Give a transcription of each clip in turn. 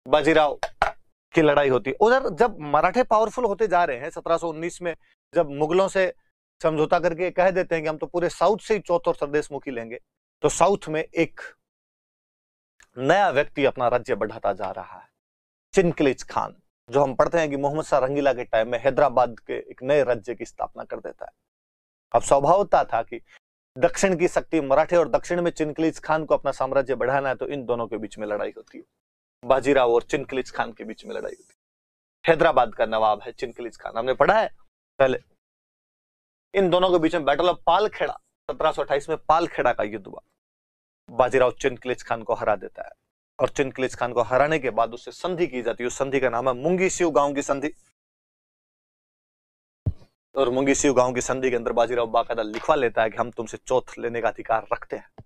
बाजीराव की लड़ाई होती है। उधर जब मराठे पावरफुल होते जा रहे हैं 1719 में, जब मुगलों से समझौता करके कह देते हैं कि हम तो पूरे साउथ से ही चौथ और सरदेशमुखी लेंगे, तो साउथ में एक नया व्यक्ति अपना राज्य बढ़ाता जा रहा है, चिनकिलिच खान, जो हम पढ़ते हैं कि मोहम्मद शाह रंगीला के टाइम में हैदराबाद के एक नए राज्य की स्थापना कर देता है। अब स्वभावता था कि दक्षिण की शक्ति मराठे और दक्षिण में चिनकिलिच खान को अपना साम्राज्य बढ़ाना है, तो इन दोनों के बीच में लड़ाई होती है। बाजीराव और चिनकिलिच खान के बीच में लड़ाई होती है। हैदराबाद का नवाब है चिनकिलिच खान, हमने पढ़ा है पहले। इन दोनों के बीच में बैटल ऑफ पालखेड़ा 1728 में पालखेड़ा का युद्ध हुआ। बाजीराव चिनकिलिच खान को हरा देता है और चिनकिलिच खान को हराने के बाद उससे संधि की जाती है। उस संधि का नाम है मुंगीसिउ गांव की संधि। और मुंगीसिउ गांव की संधि के अंदर बाजीराव बाकायदा लिखवा लेता है कि हम तुमसे चौथ लेने का अधिकार रखते हैं।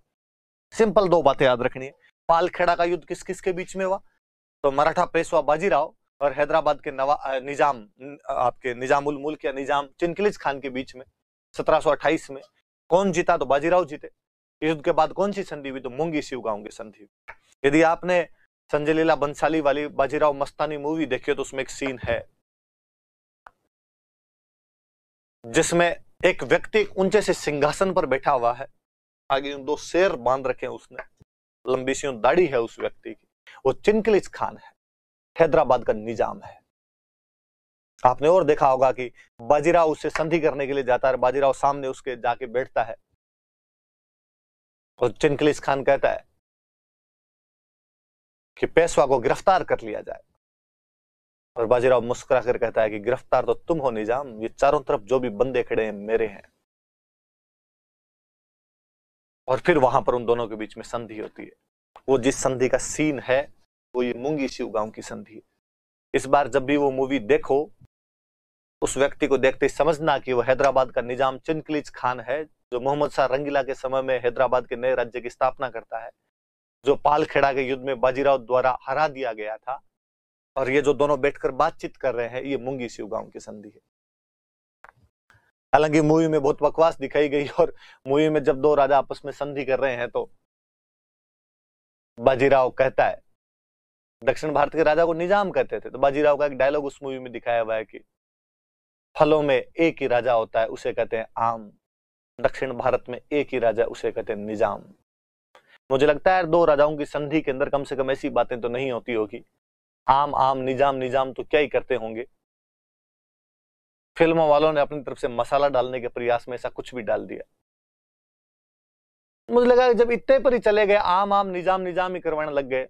सिंपल दो बातें याद रखनी है। पालखेड़ा का युद्ध किस किस के बीच में हुआ? तो मराठा पेशवा बाजीराव और हैदराबाद के निजाम, आपके निजामुल मुल्क या निजाम चिनकिलिच खान के बीच में 1728 में। कौन जीता? तो बाजीराव जीते। युद्ध के बाद कौन सी संधि हुई? तो मुंगीसिउ गांव की संधि। यदि आपने संजय लीला बंसाली वाली बाजीराव मस्तानी मूवी देखी हो तो उसमें एक सीन है जिसमें एक व्यक्ति ऊंचे से सिंहासन पर बैठा हुआ है, आगे दो शेर बांध रखे हैं उसने, लंबी सी दाढ़ी है उस व्यक्ति की। वो चिनकिलिच खान है, हैदराबाद का निजाम है। आपने और देखा होगा कि बाजीराव उससे संधि करने के लिए जाता है, बाजीराव सामने उसके जाके बैठता है और चिनकिलिच खान कहता है कि पेशवा को गिरफ्तार कर लिया जाए, और बाजीराव मुस्कुरा कर कहता है कि गिरफ्तार तो तुम हो निजाम, ये चारों तरफ जो भी बंदे खड़े हैं मेरे हैं। और फिर वहां पर उन दोनों के बीच में संधि होती है। वो जिस संधि का सीन है वो ये मुंगीसिउ गांव की संधि है। इस बार जब भी वो मूवी देखो, उस व्यक्ति को देखते समझना कि वो हैदराबाद का निजाम चिनकिलिच खान है, जो मोहम्मद शाह रंगीला के समय में हैदराबाद के नए राज्य की स्थापना करता है, जो पालखेड़ा के युद्ध में बाजीराव द्वारा हरा दिया गया था। और ये जो दोनों बैठकर बातचीत कर रहे हैं, ये मुंगीसिउ गांव की संधि है। हालांकि मूवी में बहुत बकवास दिखाई गई, और मूवी में जब दो राजा आपस में संधि कर रहे हैं तो बाजीराव कहता है, दक्षिण भारत के राजा को निजाम कहते थे, तो बाजीराव का एक डायलॉग उस मूवी में दिखाया हुआ है कि फलों में एक ही राजा होता है, उसे कहते हैं आम। दक्षिण भारत में एक ही राजा, उसे कहते हैं निजाम। मुझे लगता है दो राजाओं की संधि के अंदर कम से कम ऐसी बातें तो नहीं होती होगी। आम आम, निजाम निजाम तो क्या ही करते होंगे। फिल्मों वालों ने अपनी तरफ से मसाला डालने के प्रयास में ऐसा कुछ भी डाल दिया। मुझे लगा जब इतने पर ही चले गए, आम आम निजाम निजाम ही करवाने लग गए,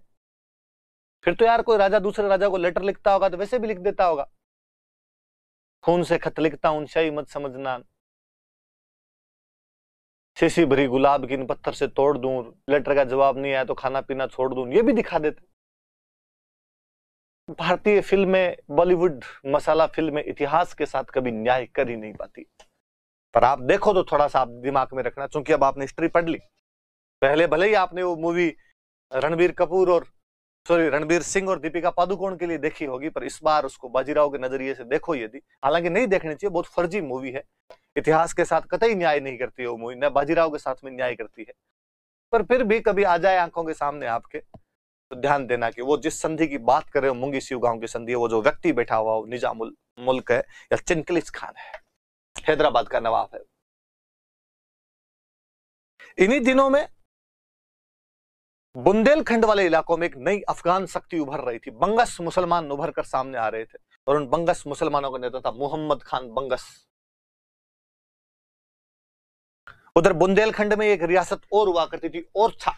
फिर तो यार कोई राजा दूसरे राजा को लेटर लिखता होगा तो वैसे भी लिख देता होगा, खून से खत लिखता हूं शाही मत समझना, शीशी भरी गुलाब की इन पत्थर से तोड़ दूं, लेटर का जवाब नहीं आया तो खाना पीना छोड़ दूं, ये भी दिखा देते। भारतीय फिल्में, बॉलीवुड मसाला फिल्में इतिहास के साथ कभी न्याय कर ही नहीं पाती। पर आप देखो तो थोड़ा सा आप दिमाग में रखना, क्योंकि अब आपने हिस्ट्री पढ़ ली। पहले भले ही आपने वो मूवी रणबीर सिंह और दीपिका पादुकोण के लिए देखी होगी, पर इस बार उसको बाजीराव के नजरिए से देखो यदि। हालांकि नहीं देखनी चाहिए, बहुत फर्जी मूवी है, इतिहास के साथ कतई न्याय नहीं करती है वो मूवी, न बाजीराव के साथ में न्याय करती है। पर फिर भी कभी आ जाए आंखों के सामने आपके, तो ध्यान देना कि वो जिस संधि की बात कर रहे हो, मुंगीसिउ गांव की संधि है, वो जो व्यक्ति बैठा हुआ वो निजामुल मुल्क है या चिनकिलिच खान है, हैदराबाद का नवाब है। इन्हीं दिनों में बुंदेलखंड वाले इलाकों में एक नई अफगान शक्ति उभर रही थी। बंगस मुसलमान उभर कर सामने आ रहे थे, और उन बंगस मुसलमानों का नेता था मोहम्मद खान बंगस। उधर बुंदेलखंड में एक रियासत और हुआ करती थी, ओरछा,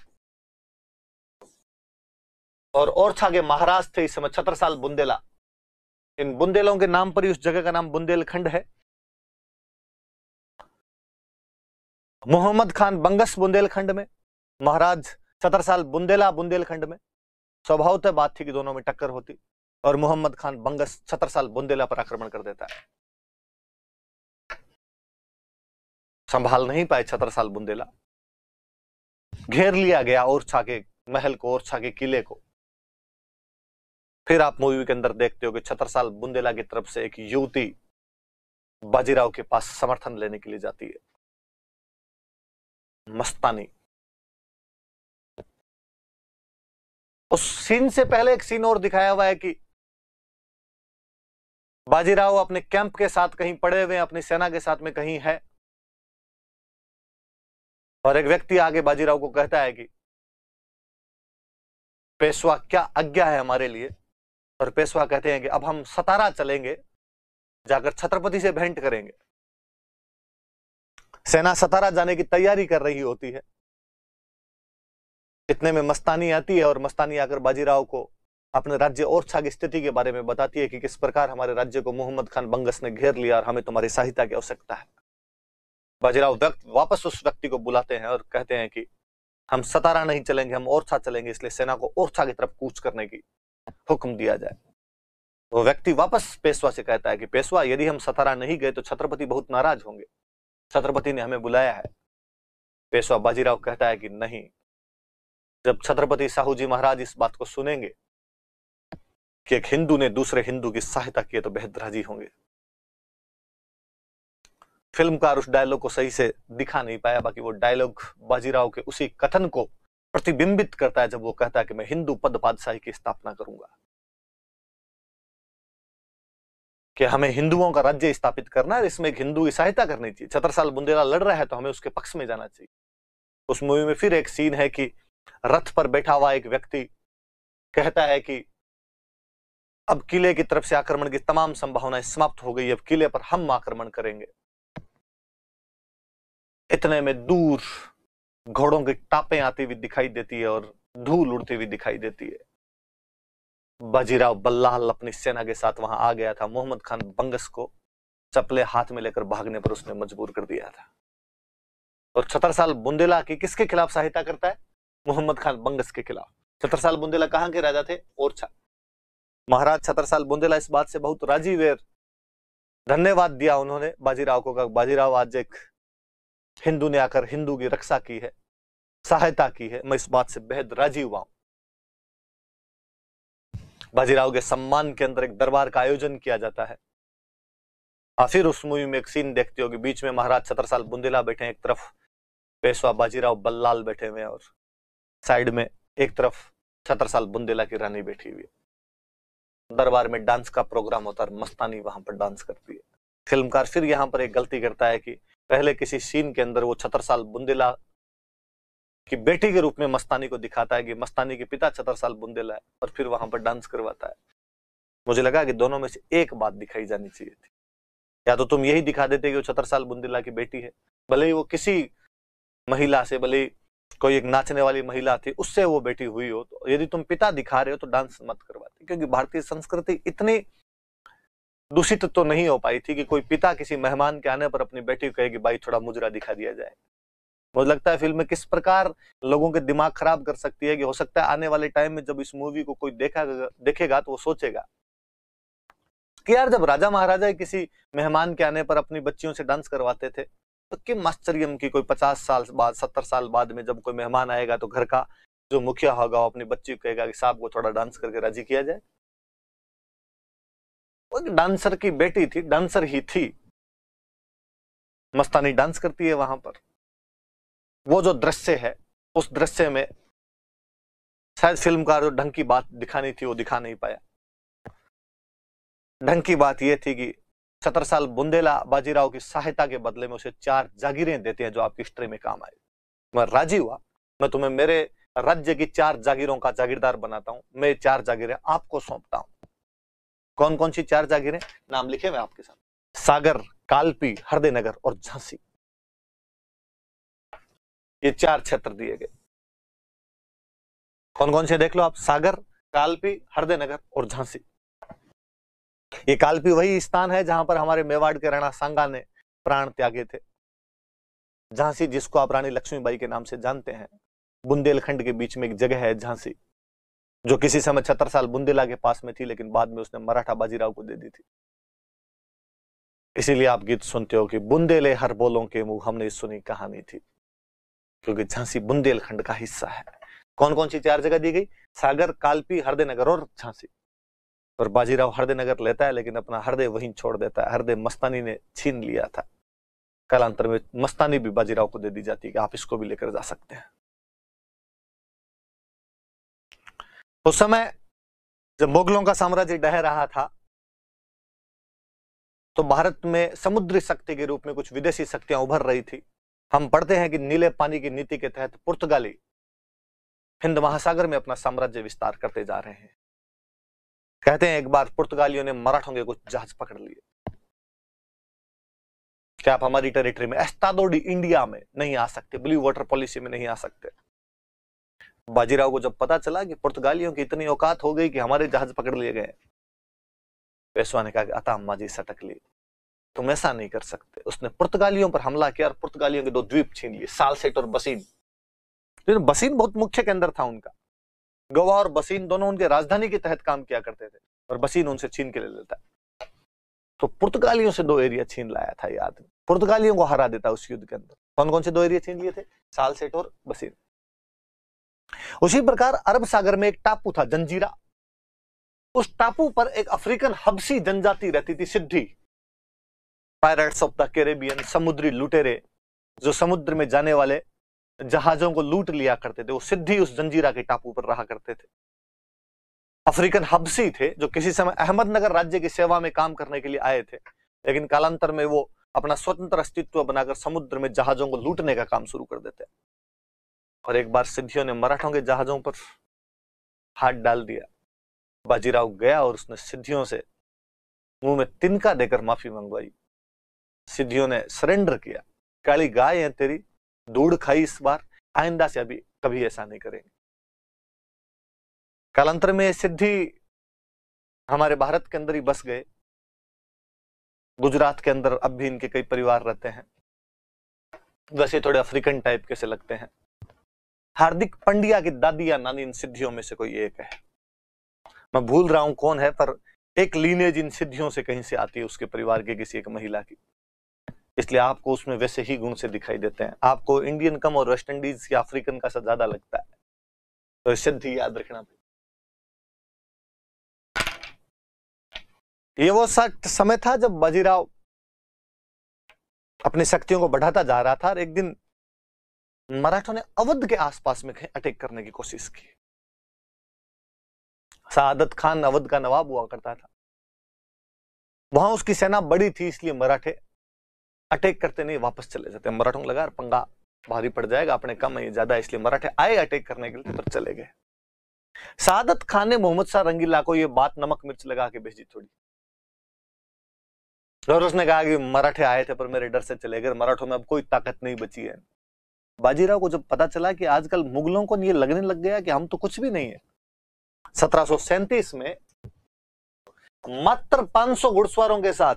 और ओरछा के महाराज थे इस समय छत्रसाल बुंदेला। इन बुंदेलों के नाम पर ही उस जगह का नाम बुंदेलखंड है। मोहम्मद खान बंगस बुंदेलखंड में, महाराज छत्रसाल बुंदेला बुंदेलखंड में। स्वभावतः बात थी कि दोनों में टक्कर होती, और मोहम्मद खान बंगस छत्रसाल बुंदेला पर आक्रमण कर देता है। संभाल नहीं पाए छत्रसाल बुंदेला, घेर लिया गया ओरछा के महल को, ओरछा के किले को। फिर आप मूवी के अंदर देखते हो कि छत्रसाल बुंदेला की तरफ से एक युवती बाजीराव के पास समर्थन लेने के लिए जाती है, मस्तानी। उस सीन से पहले एक सीन और दिखाया हुआ है कि बाजीराव अपने कैंप के साथ कहीं पड़े हुए, अपनी सेना के साथ में कहीं है, और एक व्यक्ति आगे बाजीराव को कहता है कि पेशवा क्या आज्ञा है हमारे लिए। और पेशवा कहते हैं कि अब हम सतारा चलेंगे, जाकर छत्रपति से भेंट करेंगे। सेना सतारा जाने की तैयारी कर रही होती है। इतने में मस्तानी आती है और मस्तानी आकर बाजीराव को अपने राज्य ओरछा की स्थिति के बारे में बताती है कि किस प्रकार हमारे राज्य को मोहम्मद खान बंगस ने घेर लिया और हमें तुम्हारी सहायता की आवश्यकता है। बाजीराव वापस उस व्यक्ति को बुलाते हैं और कहते हैं कि हम सतारा नहीं चलेंगे, हम ओरछा चलेंगे, इसलिए सेना को ओरछा की तरफ कूच करने की हुक्म दिया जाए। वो व्यक्ति वापस पेशवा से कहता है कि पेशवा, यदि हम सतारा नहीं गए तो छत्रपति बहुत नाराज होंगे, छत्रपति ने हमें बुलाया है। पेशवा बाजीराव कहता है कि नहीं, जब छत्रपति साहू जी महाराज इस बात को सुनेंगे कि एक हिंदू ने दूसरे हिंदू की सहायता की तो बेहद राजी होंगे। फिल्मकार उस डायलॉग को सही से दिखा नहीं पाया, बाकी वो डायलॉग बाजीराव के उसी कथन को प्रतिबिंबित करता है जब वो कहता है कि मैं हिंदू पद बादशाही की स्थापना करूंगा, कि हमें हिंदुओं का राज्य स्थापित करना है, इसमें एक हिंदू की सहायता करनी चाहिए। छत्रसाल बुंदेला लड़ रहा है तो हमें उसके पक्ष में जाना चाहिए। उस मूवी में फिर एक सीन है कि रथ पर बैठा हुआ एक व्यक्ति कहता है कि अब किले की तरफ से आक्रमण की तमाम संभावनाएं समाप्त हो गई, अब किले पर हम आक्रमण करेंगे। इतने में दूर घोड़ों की टापें आती हुई दिखाई देती है और धूल उड़ती हुई दिखाई देती है। बाजीराव बल्लाल अपनी सेना के साथ वहां आ गया था। मोहम्मद खान बंगस को चप्पलें हाथ में लेकर भागने पर उसने मजबूर कर दिया था। और छत्रसाल बुंदेला की किसके खिलाफ सहायता करता है? मोहम्मद खान बंगस के खिलाफ। छत्रसाल बुंदेला कहां के राजा थे? ओरछा। महाराज छत्रसाल बुंदेला इस बात से बहुत राजी हुए, धन्यवाद दिया उन्होंने बाजीराव को। कहा बाजीराव, आज एक हिंदू ने आकर हिंदू की रक्षा की है, सहायता की है, मैं इस बात से बेहद राजी हुआ हूं। बाजीराव के सम्मान के अंदर एक दरबार का आयोजन किया जाता है। फिर उस मूवी में एक सीन देखते हो कि बीच में महाराज छत्रसाल बुंदेला बैठे हैं, एक तरफ पेशवा बाजीराव बल्लाल बैठे हुए हैं और साइड में एक तरफ छत्रसाल बुंदेला की रानी बैठी हुई है। दरबार में डांस का प्रोग्राम होता है, मस्तानी वहां पर डांस करती है। फिल्मकार फिर यहां पर एक गलती करता है कि पहले किसी सीन के अंदर वो छत्रसाल बुंदेला की बेटी के रूप में मस्तानी को दिखाता है कि मस्तानी के पिता छत्रसाल बुंदेला है, और फिर वहां पर डांस करवाता है। मुझे लगा कि दोनों में से एक बात दिखाई जानी चाहिए थी। या तो तुम यही दिखा देते कि वो छत्रसाल बुंदेला की बेटी है, भले ही वो किसी महिला से, भले ही कोई एक नाचने वाली महिला थी उससे वो बेटी हुई हो, तो यदि तुम पिता दिखा रहे हो तो डांस मत करवाते। क्योंकि भारतीय संस्कृति इतनी दूषित तो नहीं हो पाई थी कि कोई पिता किसी मेहमान के आने पर अपनी बेटी को कहे कि भाई थोड़ा मुजरा दिखा दिया जाए। मुझे लगता है फिल्म में किस प्रकार लोगों के दिमाग खराब कर सकती है कि हो सकता है आने वाले टाइम में जब इस मूवी को कोई देखेगा तो वो सोचेगा कि यार, जब राजा महाराजा किसी मेहमान के आने पर अपनी बच्चियों से डांस करवाते थे, तो किम आश्चर्य की कोई 50 साल बाद, 70 साल बाद में जब कोई मेहमान आएगा तो घर का जो मुखिया होगा वो अपनी बच्ची को कहेगा कि साहब को थोड़ा डांस करके राजी किया जाए। वो डांसर की बेटी थी, डांसर ही थी, मस्तानी डांस करती है वहां पर। वो जो दृश्य है, उस दृश्य में शायद फिल्मकार जो ढंग की बात दिखानी थी वो दिखा नहीं पाया। ढंग की बात यह थी कि छत्रसाल बुंदेला बाजीराव की सहायता के बदले में उसे 4 जागीरें देते हैं जो आपकी हिस्ट्री में काम आए। मैं राजी हुआ, मैं तुम्हें मेरे राज्य की 4 जागीरों का जागीरदार बनाता हूं, मैं 4 जागीरें आपको सौंपता हूं। कौन कौन सी 4 जागीरें? नाम लिखे मैं आपके साथ। सागर, कालपी, हृदयनगर और झांसी, ये 4 क्षेत्र दिए गए। कौन कौन से देख लो आप? सागर, कालपी, हृदयनगर और झांसी। ये कालपी वही स्थान है जहां पर हमारे मेवाड़ के राणा सांगा ने प्राण त्यागे थे। झांसी, जिसको आप रानी लक्ष्मीबाई के नाम से जानते हैं, बुंदेलखंड के बीच में एक जगह है झांसी, जो किसी समय छत्रसाल बुंदेला के पास में थी, लेकिन बाद में उसने मराठा बाजीराव को दे दी थी। इसीलिए आप गीत सुनते हो कि बुंदेले हर बोलों के मुंह हमने सुनी कहानी थी, क्योंकि झांसी बुंदेलखंड का हिस्सा है। कौन कौन सी 4 जगह दी गई? सागर, कालपी, हृदयनगर और झांसी। और बाजीराव हृदयनगर लेता है, लेकिन अपना हृदय वहीं छोड़ देता है। हृदय मस्तानी ने छीन लिया था। कालांतर में मस्तानी भी बाजीराव को दे दी जाती है कि आप इसको भी लेकर जा सकते हैं। उस समय जब मुगलों का साम्राज्य ढह रहा था तो भारत में समुद्री शक्ति के रूप में कुछ विदेशी शक्तियां उभर रही थी। हम पढ़ते हैं कि नीले पानी की नीति के तहत पुर्तगाली हिंद महासागर में अपना साम्राज्य विस्तार करते जा रहे हैं। कहते हैं एक बार पुर्तगालियों ने मराठों के कुछ जहाज पकड़ लिए कि आप हमारी टेरिटरी में, एस्तादोडी इंडिया में नहीं आ सकते, ब्लू वाटर पॉलिसी में नहीं आ सकते। बाजीराव को जब पता चला कि पुर्तगालियों की इतनी औकात हो गई कि हमारे जहाज पकड़ लिए गए, पेशवा ने कहा कि अता माजी सटक लिए, तुम ऐसा नहीं कर सकते। उसने पुर्तगालियों पर हमला किया और पुर्तगालियों के 2 द्वीप छीन लिए, सालसेट और बसीन। तो बसीन बहुत मुख्य केंद्र था उनका। गोवा और बसीन दोनों उनके राजधानी के तहत काम किया करते थे और बसीन उनसे छीन के ले लेता। तो पुर्तगालियों से 2 एरिया छीन लाया था ये आदमी, पुर्तगालियों को हरा देता उस युद्ध के अंदर। कौन कौन से 2 एरिया छीन लिए थे? सालसेट और बसीन। उसी प्रकार अरब सागर में एक टापू था जंजीरा, उस टापू पर एक अफ्रीकन हबसी जनजाति रहती थी, सिद्धि, पायरेट्स ऑफ द कैरेबियन, समुद्री लुटेरे जो समुद्र में जाने वाले जहाजों को लूट लिया करते थे, वो सिद्धि उस जंजीरा के टापू पर रहा करते थे। अफ्रीकन हबसी थे जो किसी समय अहमदनगर राज्य की सेवा में काम करने के लिए आए थे, लेकिन कालांतर में वो अपना स्वतंत्र अस्तित्व बनाकर समुद्र में जहाजों को लूटने का काम शुरू कर देते। और एक बार सिद्धियों ने मराठों के जहाजों पर हाथ डाल दिया। बाजीराव गया और उसने सिद्धियों से मुंह में तिनका देकर माफी मंगवाई। सिद्धियों ने सरेंडर किया, काली गाय है तेरी, धूड़ खाई इस बार, आइंदा से अभी कभी ऐसा नहीं करेंगे। कालांतर में सिद्धि हमारे भारत के अंदर ही बस गए। गुजरात के अंदर अब भी इनके कई परिवार रहते हैं, वैसे थोड़े अफ्रीकन टाइप के से लगते हैं। हार्दिक पंड्या की दादी या नानी इन सिद्धियों में से कोई एक है, मैं भूल रहा हूं कौन है, पर एक लीनेज इन सिद्धियों से कहीं से आती है, उसके परिवार के किसी एक महिला की, इसलिए आपको उसमें वैसे ही गुण से दिखाई देते हैं। आपको इंडियन कम और वेस्ट इंडीज या अफ्रीकन का ज्यादा लगता है, तो सिद्धि याद रखना। ये वो समय था जब बाजीराव अपनी शक्तियों को बढ़ाता जा रहा था और एक दिन मराठों ने अवध के आसपास में अटैक करने की कोशिश की। सादत खान अवध का नवाब हुआ करता था, वहां उसकी सेना बड़ी थी, इसलिए मराठे अटैक करते नहीं, वापस चले जाते। मराठों को लगा पंगा भारी पड़ जाएगा, अपने कम है ज्यादा, इसलिए मराठे आए अटैक करने के लिए, पर चले गए। सादत खान ने मोहम्मद शाह रंगीला को यह बात नमक मिर्च लगा के भेजी थोड़ी, और उसने कहा कि मराठे आए थे पर मेरे डर से चले गए, मराठों में अब कोई ताकत नहीं बची है। बाजीराव को जब पता चला कि आजकल मुगलों को ये लगने लग गया कि हम तो कुछ भी नहीं है, 1737 में मात्र 500 घुड़सवारों के साथ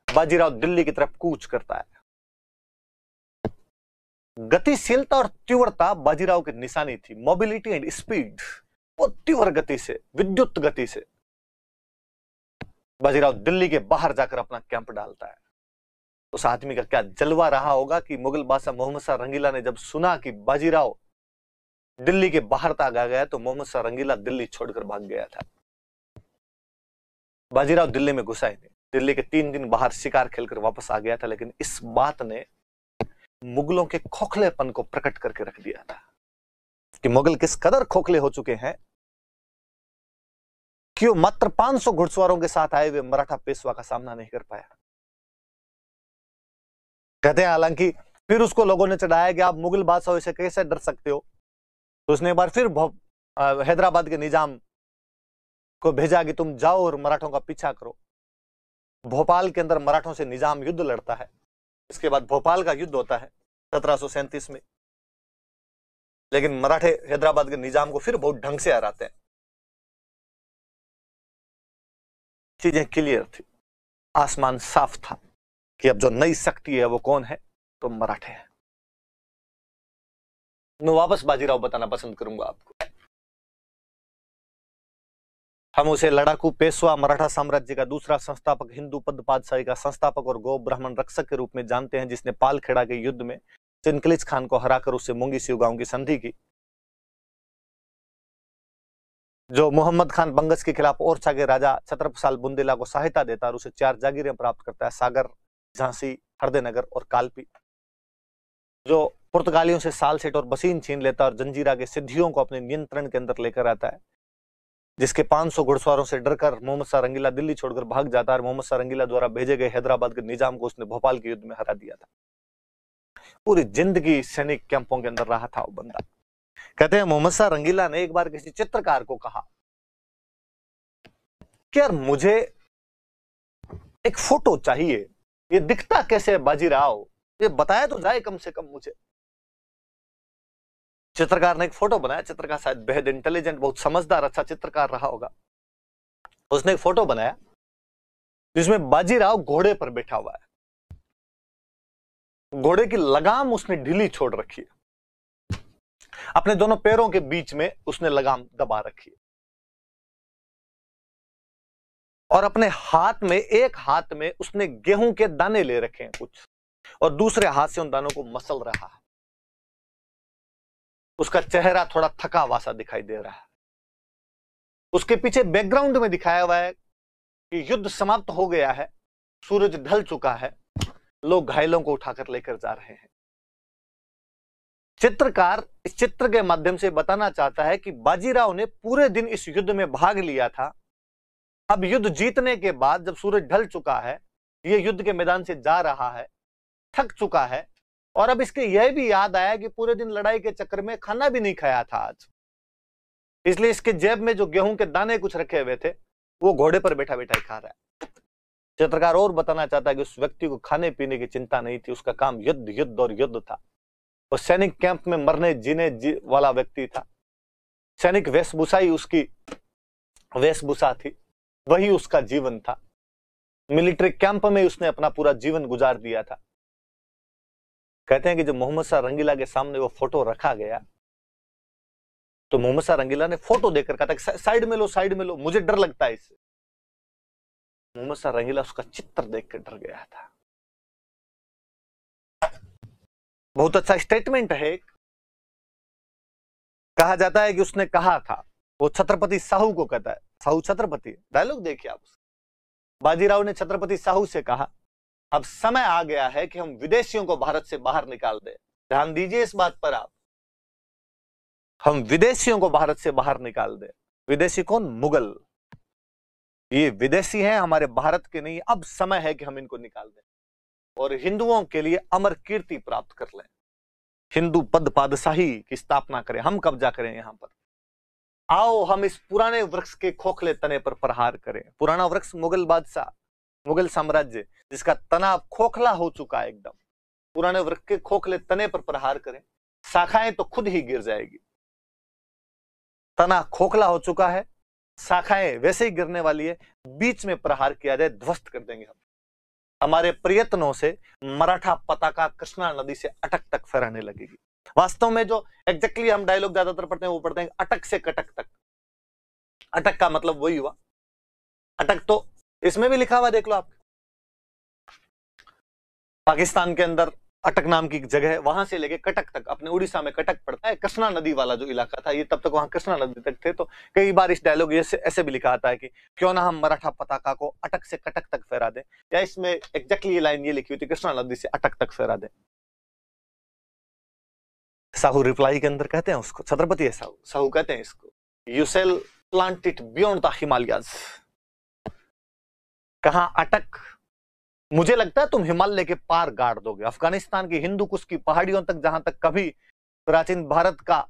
बाजीराव दिल्ली की तरफ कूच करता है। गतिशीलता और तीव्रता बाजीराव की निशानी थी, मोबिलिटी एंड स्पीड, वो तीव्र गति से, विद्युत गति से बाजीराव दिल्ली के बाहर जाकर अपना कैंप डालता है। उस आदमी का क्या जलवा रहा होगा कि मुगल बादशाह मोहम्मद शाह रंगीला ने जब सुना कि बाजीराव दिल्ली के बाहर तक आ गया, तो मोहम्मद शाह रंगीला दिल्ली छोड़कर भाग गया था। बाजीराव दिल्ली में घुसा ही नहीं, दिल्ली के 3 दिन बाहर शिकार खेलकर वापस आ गया था, लेकिन इस बात ने मुगलों के खोखलेपन को प्रकट करके रख दिया था कि मुगल किस कदर खोखले हो चुके हैं कि वो मात्र 500 घुड़सवारों के साथ आए हुए मराठा पेशवा का सामना नहीं कर पाया। कहते हैं हालांकि फिर उसको लोगों ने चढ़ाया कि आप मुगल बादशाह से कैसे डर सकते हो, तो उसने एक बार फिर हैदराबाद के निजाम को भेजा कि तुम जाओ और मराठों का पीछा करो। भोपाल के अंदर मराठों से निजाम युद्ध लड़ता है, इसके बाद भोपाल का युद्ध होता है 1737 में, लेकिन मराठे हैदराबाद के निजाम को फिर बहुत ढंग से हराते हैं। चीजें क्लियर थी, आसमान साफ था कि अब जो नई शक्ति है वो कौन है, तो मराठे हैं। मैं वापस बाजीराव बताना पसंद करूंगा आपको। हम उसे लड़ाकू पेशवा, मराठा साम्राज्य का दूसरा संस्थापक, हिंदू पद पातशाही का संस्थापक और गो ब्राह्मण रक्षक के रूप में जानते हैं, जिसने पालखेड़ा के युद्ध में चिनकलिच खान को हराकर उससे मुंगी सिव गांव की संधि की, जो मोहम्मद खान बंगस के खिलाफ ओरछा के राजा छत्रपसाल बुंदेला को सहायता देता और उसे 4 जागीरें प्राप्त करता है, सागर, झांसी, हरदेनगर और कालपी, जो पुर्तगालियों से सालसेट और बसीन छीन लेता है और जंजीरा के सिद्धियों को अपने नियंत्रण के अंदर लेकर आता है, जिसके 500 घुड़सवारों से डरकर मोहम्मद शाह रंगीला दिल्ली छोड़कर भाग जाता है और मोहम्मद शाह रंगीला द्वारा भेजे गए हैदराबाद के निजाम को उसने भोपाल के युद्ध में हरा दिया था। पूरी जिंदगी सैनिक कैंपों के अंदर रहा था वो बंदा। कहते हैं मोहम्मद शाह रंगीला ने एक बार किसी चित्रकार को कहा कि यार मुझे एक फोटो चाहिए, ये दिखता कैसे है बाजीराव, ये बताया तो जाए कम से कम मुझे। चित्रकार ने एक फोटो बनाया। चित्रकार शायद बेहद इंटेलिजेंट, बहुत समझदार, अच्छा चित्रकार रहा होगा। उसने एक फोटो बनाया जिसमें बाजीराव घोड़े पर बैठा हुआ है, घोड़े की लगाम उसने ढीली छोड़ रखी है, अपने दोनों पैरों के बीच में उसने लगाम दबा रखी है और अपने हाथ में, एक हाथ में उसने गेहूं के दाने ले रखे हैं कुछ, और दूसरे हाथ से उन दानों को मसल रहा है। उसका चेहरा थोड़ा थका हुआ सा दिखाई दे रहा है। उसके पीछे बैकग्राउंड में दिखाया हुआ है कि युद्ध समाप्त हो गया है, सूरज ढल चुका है, लोग घायलों को उठाकर लेकर जा रहे हैं। चित्रकार इस चित्र के माध्यम से बताना चाहता है कि बाजीराव ने पूरे दिन इस युद्ध में भाग लिया था। अब युद्ध जीतने के बाद जब सूरज ढल चुका है, ये युद्ध के मैदान से जा रहा है, थक चुका है, और अब इसके यह भी याद आया कि पूरे दिन लड़ाई के चक्कर में खाना भी नहीं खाया था आज, इसलिए इसके जेब में जो गेहूं के दाने कुछ रखे हुए थे वो घोड़े पर बैठा बैठा खा रहा है। चित्रकार और बताना चाहता है कि उस व्यक्ति को खाने पीने की चिंता नहीं थी, उसका काम युद्ध युद्ध और युद्ध था। वो सैनिक कैंप में मरने जीने वाला व्यक्ति था। सैनिक वेशभूषा ही उसकी वेशभूषा थी, वही उसका जीवन था। मिलिट्री कैंप में उसने अपना पूरा जीवन गुजार दिया था। कहते हैं कि जब मोहम्मद शाह रंगीला के सामने वो फोटो रखा गया तो मोहम्मद शाह रंगीला ने फोटो देखकर कहा था कि साइड में लो, साइड में लो, मुझे डर लगता है इससे। मोहम्मद शाह रंगीला उसका चित्र देखकर डर गया था। बहुत अच्छा स्टेटमेंट है। कहा जाता है कि उसने कहा था, वो छत्रपति साहू को कहता है, साहू छत्रपति, डायलॉग देखिए आप। बाजीराव ने छत्रपति साहू से कहा, अब समय आ गया है कि हम विदेशियों को भारत से बाहर निकाल दें। ध्यान दीजिए इस बात पर आप, हम विदेशियों को भारत से बाहर निकाल दें। विदेशी कौन? मुगल। ये विदेशी हैं, हमारे भारत के नहीं। अब समय है कि हम इनको निकाल दें और हिंदुओं के लिए अमर कीर्ति प्राप्त कर लें। हिंदू पद पादशाही की स्थापना करें, हम कब्जा करें यहां पर। आओ हम इस पुराने वृक्ष के खोखले तने पर प्रहार करें। पुराना वृक्ष मुगल बादशाह, मुगल साम्राज्य, जिसका तना खोखला हो चुका है एकदम। पुराने वृक्ष के खोखले तने पर प्रहार करें, शाखाएं तो खुद ही गिर जाएगी। तना खोखला हो चुका है, शाखाएं वैसे ही गिरने वाली है, बीच में प्रहार किया जाए, ध्वस्त कर देंगे हम। हमारे प्रयत्नों से मराठा पताका कृष्णा नदी से अटक तक फहराने लगेगी। वास्तव में जो एग्जैक्टली हम डायलॉग ज्यादातर पढ़ते हैं वो पढ़ते हैं अटक से कटक तक। अटक का मतलब वही हुआ, अटक तो इसमें भी लिखा हुआ देख लो आप। पाकिस्तान के अंदर अटक नाम की जगह है, वहां से लेके कटक तक, अपने उड़ीसा में कटक पड़ता है, कृष्णा नदी वाला जो इलाका था, ये तब तक वहां कृष्णा नदी तक थे। तो कई बार इस डायलॉग ऐसे भी लिखा आता है कि क्यों ना हम मराठा पताका को अटक से कटक तक फहरा दें, या इसमें एग्जैक्टली ये लाइन ये लिखी हुई थी, कृष्णा नदी से अटक तक फहरा दें। साहू रिप्लाई के अंदर कहते हैं उसको, छत्रपति है साहू, साहू कहते हैं इसको, you shall plant it beyond the Himalayas. कहां अटक? मुझे लगता है तुम हिमालय के पार गाड़ दोगे। अफगानिस्तान की हिंदू कुश की पहाड़ियों तक, जहां तक कभी प्राचीन भारत का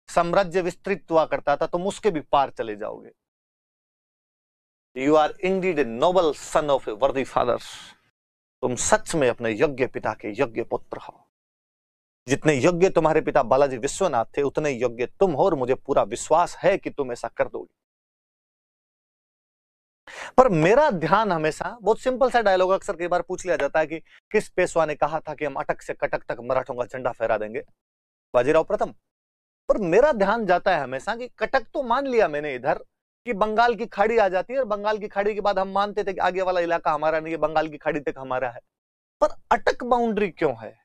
साम्राज्य विस्तृत हुआ करता था, तुम उसके भी पार चले जाओगे। You are indeed a noble son of a worthy father. तुम सच में अपने योग्य पिता के योग्य पुत्र हो। जितने योग्य तुम्हारे पिता बालाजी विश्वनाथ थे, उतने योग्य तुम हो, और मुझे पूरा विश्वास है कि तुम ऐसा कर दोगे। पर मेरा ध्यान हमेशा, बहुत सिंपल सा डायलॉग अक्सर कई बार पूछ लिया जाता है कि किस पेशवा ने कहा था कि हम अटक से कटक तक मराठों का झंडा फहरा देंगे? बाजीराव प्रथम। पर मेरा ध्यान जाता है हमेशा कि कटक तो मान लिया मैंने इधर कि बंगाल की खाड़ी आ जाती है, और बंगाल की खाड़ी के बाद हम मानते थे कि आगे वाला इलाका हमारा नहीं है, बंगाल की खाड़ी तक हमारा है। पर अटक बाउंड्री क्यों है?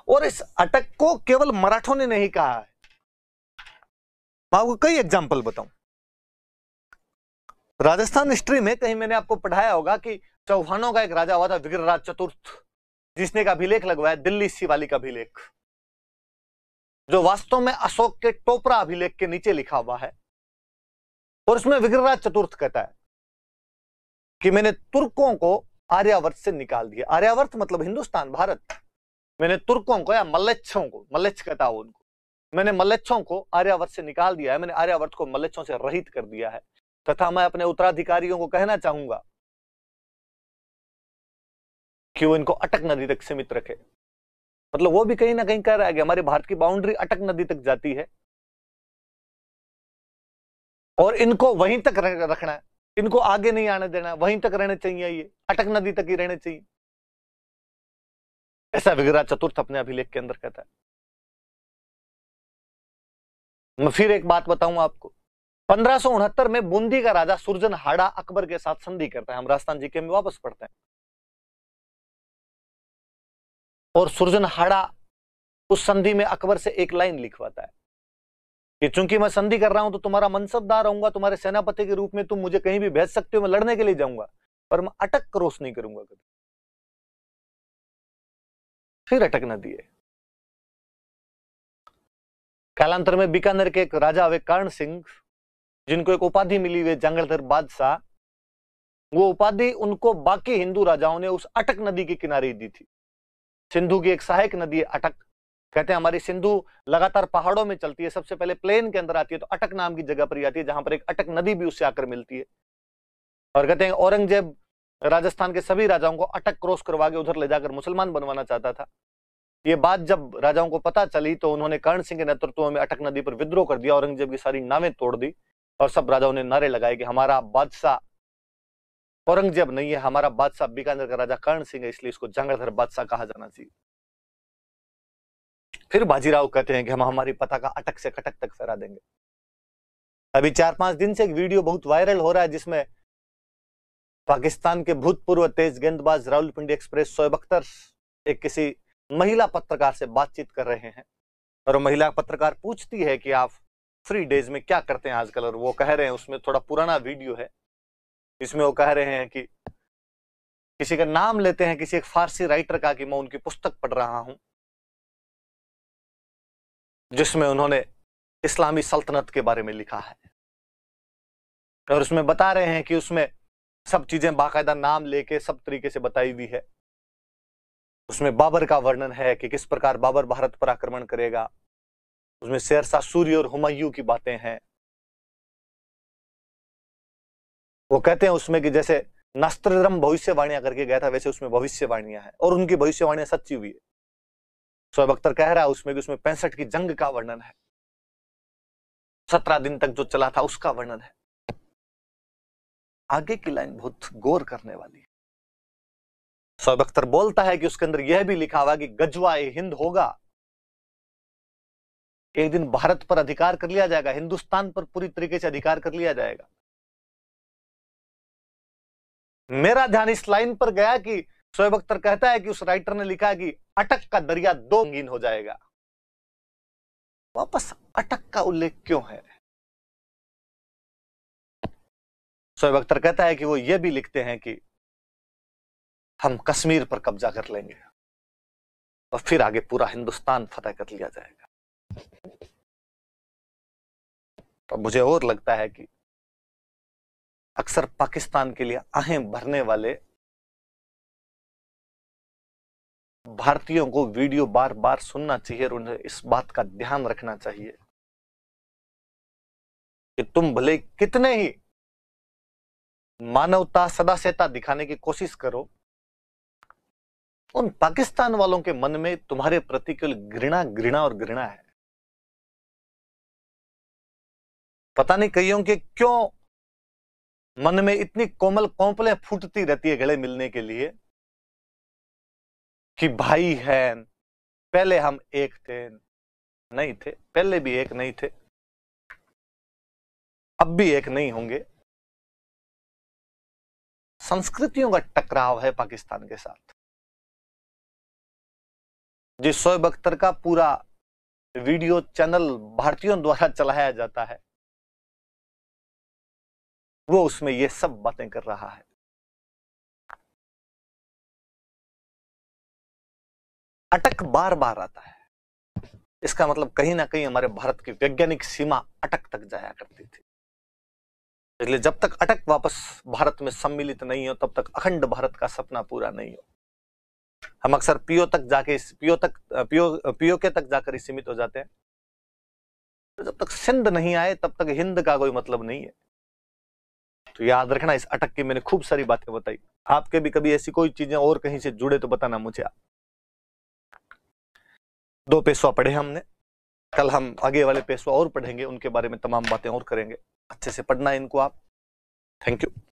और इस अटक को केवल मराठों ने नहीं कहा है। मैं आपको कई एग्जाम्पल बताऊं। राजस्थान हिस्ट्री में कहीं मैंने आपको पढ़ाया होगा कि चौहानों का एक राजा हुआ था, विग्रहराज चतुर्थ। जिसने एक अभिलेख लगवाया, दिल्ली शिवालिक अभिलेख, जो वास्तव में अशोक के टोपरा अभिलेख के नीचे लिखा हुआ है। और उसमें विग्रहराज चतुर्थ कहता है कि मैंने तुर्कों को आर्यावर्त से निकाल दिया। आर्यावर्त मतलब हिंदुस्तान, भारत। मैंने तुर्कों को या मल्लेच्छों को, मल्लेच्छ कहता हूं उनको, मैंने मल्लेच्छों को आर्यावर्त से निकाल दिया है, मैंने आर्यावर्त को मल्लेच्छों से रहित कर दिया है। तथा मैं अपने उत्तराधिकारियों को कहना चाहूंगा कि वो इनको अटक नदी तक सीमित रखे। मतलब वो भी कहीं ना कहीं कह रहा है कि हमारे भारत की बाउंड्री अटक नदी तक जाती है और इनको वहीं तक रखना है, इनको आगे नहीं आने देना, वहीं तक रहने चाहिए, ये अटक नदी तक ही रहने चाहिए, ऐसा विग्रहराज चतुर्थ अपने अभिलेख के अंदर कहता है। मैं फिर एक बात बताऊं आपको, 1569 में बूंदी का राजा सुरजनहाड़ा अकबर के साथ संधि करता है। हम राजस्थान जीके में वापस पढ़ते हैं। और सुरजनहाड़ा उस संधि में अकबर से एक लाइन लिखवाता है कि चूंकि मैं संधि कर रहा हूं तो तुम्हारा मनसबदार रहूंगा, तुम्हारे सेनापति के रूप में तुम मुझे कहीं भी भेज सकते हो, मैं लड़ने के लिए जाऊंगा, पर मैं अटक क्रॉस नहीं करूंगा कभी। फिर अटक नदी है। कालांतर में बीकानेर के एक राजा हुए कर्ण सिंह, जिनको एक उपाधि मिली हुई जंगलधर बादशाह, वो उपाधि उनको बाकी हिंदू राजाओं ने उस अटक नदी के किनारे दी थी। सिंधु की एक सहायक नदी है अटक। कहते हैं हमारी सिंधु लगातार पहाड़ों में चलती है, सबसे पहले प्लेन के अंदर आती है तो अटक नाम की जगह पर ही आती है, जहां पर एक अटक नदी भी उससे आकर मिलती है। और कहते हैं औरंगजेब राजस्थान के सभी राजाओं को अटक क्रॉस करवा के उधर ले जाकर मुसलमान बनवाना चाहता था। ये बात जब राजाओं को पता चली तो उन्होंने कर्ण सिंह के नेतृत्व में अटक नदी पर विद्रोह कर दिया, औरंगजेब की सारी नावें तोड़ दी और सब राजाओं ने नारे लगाए कि हमारा बादशाह औरंगजेब नहीं है, हमारा बादशाह बीकानेर का राजा कर्ण सिंह है, इसलिए इसको जंगलधर बादशाह कहा जाना चाहिए। फिर बाजीराव कहते हैं कि हम हमारी पताका अटक से कटक तक फहरा देंगे। अभी 4-5 दिन से एक वीडियो बहुत वायरल हो रहा है जिसमें पाकिस्तान के भूतपूर्व तेज गेंदबाज रावलपिंडी एक्सप्रेस शोएब अख्तर एक किसी महिला पत्रकार से बातचीत कर रहे हैं और महिला पत्रकार पूछती है कि आप फ्री डेज में क्या करते हैं आजकल, और वो कह रहे हैं, उसमें थोड़ा पुराना वीडियो है, इसमें वो कह रहे हैं कि किसी का नाम लेते हैं, किसी एक फारसी राइटर का, कि मैं उनकी पुस्तक पढ़ रहा हूं जिसमें उन्होंने इस्लामी सल्तनत के बारे में लिखा है और उसमें बता रहे हैं कि उसमें सब चीजें बाकायदा नाम लेके सब तरीके से बताई हुई है। उसमें बाबर का वर्णन है कि किस प्रकार बाबर भारत पर आक्रमण करेगा, उसमें शेरशाह सूरी और हुमायूं की बातें हैं। वो कहते हैं उसमें कि जैसे नस्त्रदम भविष्यवाणियां करके गया था वैसे उसमें भविष्यवाणियां हैं और उनकी भविष्यवाणियां सच्ची हुई है। शोएब अख्तर कह रहा है उसमें कि उसमें 65 की जंग का वर्णन है, 17 दिन तक जो चला था उसका वर्णन है। आगे की लाइन बहुत गौर करने वाली है। शोएब अख्तर बोलता है कि उसके अंदर यह भी लिखा हुआ कि गजवा ए हिंद होगा, एक दिन भारत पर अधिकार कर लिया जाएगा, हिंदुस्तान पर पूरी तरीके से अधिकार कर लिया जाएगा। मेरा ध्यान इस लाइन पर गया कि शोएब अख्तर कहता है कि उस राइटर ने लिखा है कि अटक का दरिया 2 रंगीन हो जाएगा। वापस अटक का उल्लेख क्यों है? शोएब अख्तर कहता है कि वो ये भी लिखते हैं कि हम कश्मीर पर कब्जा कर लेंगे और फिर आगे पूरा हिंदुस्तान फतह कर लिया जाएगा। तो मुझे और लगता है कि अक्सर पाकिस्तान के लिए आहें भरने वाले भारतीयों को वीडियो बार बार सुनना चाहिए और उन्हें इस बात का ध्यान रखना चाहिए कि तुम भले कितने ही मानवता सदास्यता दिखाने की कोशिश करो, उन पाकिस्तान वालों के मन में तुम्हारे प्रति केवल घृणा घृणा और घृणा है। पता नहीं कईयों के क्यों मन में इतनी कोमल कोंपलें फूटती रहती है गले मिलने के लिए कि भाई है, पहले हम एक थे, नहीं थे, पहले भी एक नहीं थे, अब भी एक नहीं होंगे। संस्कृतियों का टकराव है पाकिस्तान के साथ। जिस शोएब अख्तर का पूरा वीडियो चैनल भारतीयों द्वारा चलाया जाता है वो उसमें ये सब बातें कर रहा है। अटक बार बार आता है। इसका मतलब कहीं ना कहीं हमारे भारत की वैज्ञानिक सीमा अटक तक जाया करती थी। इसलिए जब तक अटक वापस भारत में सम्मिलित नहीं हो, तब तक अखंड भारत का सपना पूरा नहीं हो। हम अक्सर पीओके तक जाकर सीमित हो जाते हैं। तो जब तक सिंध नहीं आए तब तक हिंद का कोई मतलब नहीं है। तो याद रखना, इस अटक की मैंने खूब सारी बातें बताई। आपके भी कभी ऐसी कोई चीजें और कहीं से जुड़े तो बताना मुझे आप। 2 पेशवा पढ़े हमने, कल हम आगे वाले पेशवा और पढ़ेंगे, उनके बारे में तमाम बातें और करेंगे। अच्छे से पढ़ना इनको आप। Thank you.